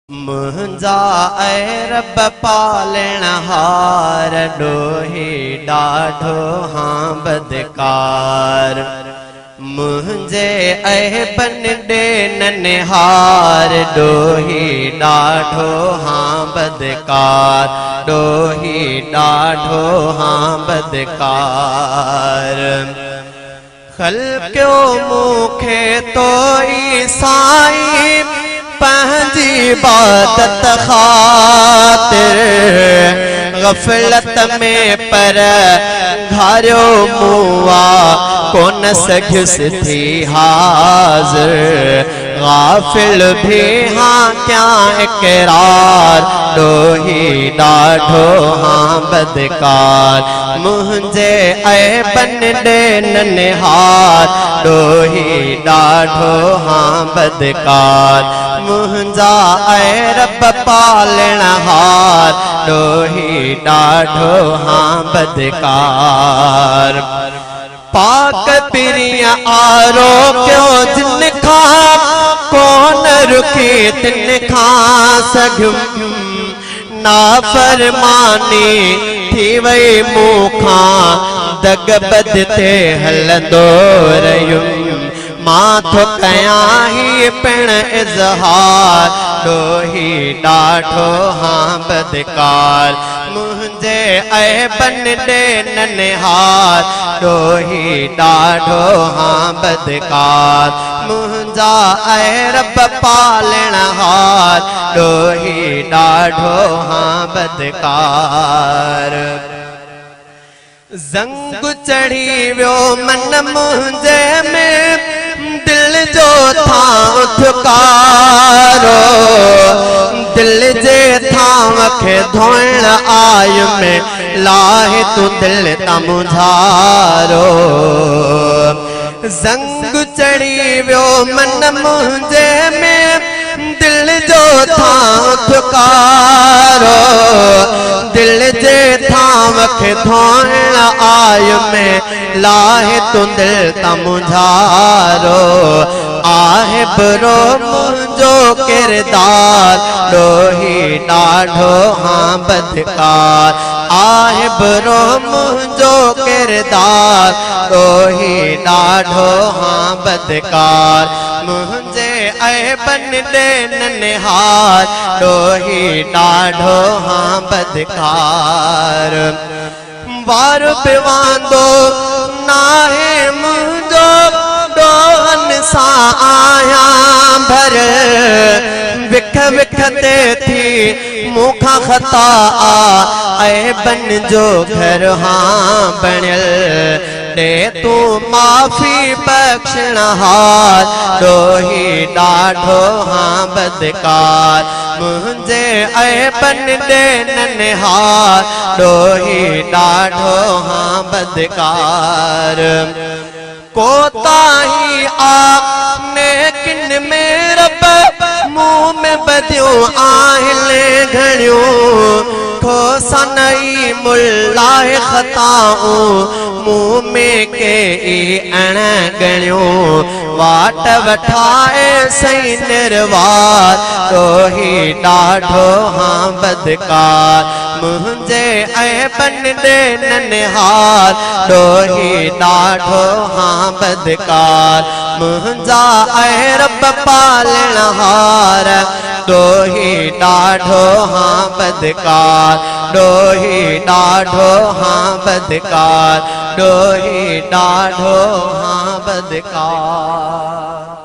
मुंजा ऐ रब पालण हार डोही डाढो हाँ बदकार। मुंजे ऐ बन डे ननिहार डोही डाढो हाँ बदकार। डोही डाढो हाँ बदकार। खल्क्यो मुखे तो ईसाई पंहिंजी इबादत खातिर गफलत में पर घारियो मुआ कोन सघिस थी हाज़िर। गाफिल भी हाँ क्या इकरार डोही डाढो हाँ बदकार। मुंहिंजे ऐ बन डे ननिहार डोही डाढो हाँ बदकार। मुंजा ऐ रब पालण हार डोही डाढो हाँ बदकार। पाक पिरिया आरो क्यों जिन खा कौन रुके तिन खा सघुम। नाफरमानी थी वई मूंखा दग बदते हलंदो रयुम। माथो कयां ही पिण इज़हार डोही डाढो हाँ बदकार। मुंहिंजे ऐ बन डे ननिहार डोही डाढो हाँ बदकार। मुंजा ऐ रब पालण हार डोही डाढो हाँ बदकार। ज़ंग चढ़ी वियो मन मुंहिंजे में दिल जो था उथकारो। दिल जे थांव खे धोइण आय में लाहे तू दिल ता मुझारो। ज़ंग चढ़ी वियो मन मुंहिंजे में दिल जो था उथकारो। दिल जे थांव खे धोइण आय में लाहे तू दिल ता मुझारो। आहे बुरो मुंहिंजो किरदार डोही डाढो हाँ बदकार। आहे बुरो मुंहिंजो किरदार डोही डाढो हाँ बदकार। मुंहिंजे ऐ बन डे ननिहार डोही डाढो हाँ बदकार। वार पिवांदो नाहे मुंहिंजो डोहन सां आहियां भर। विख विख ते थी मूंखां ख़ता ऐ बन जो घर हाँ बणियल। दे तू माफ़ी बख्शण हार डोही डाढो हाँ बदकार। मुंहिंजे ऐ बन डे ननिहार डोही डाढो हाँ बदकार। कोताही आपने किन में रब मुंह में बदियूं आहिनि घणियूं। खोसा नई मुल्लाए ख़ताऊं मुंह में के अण गणियूं। वाट वठाए सही निर्वार डोही डाढो हाँ बदकार। मुंहिंजे ऐ बन डे ननिहार डोही डाढो हाँ बदकार। मुंजा ऐ रब पालण हार डोही डाढो हाँ बदकार। डोही डाढो हाँ बदकार। डोही डाढो हाँ बदकार।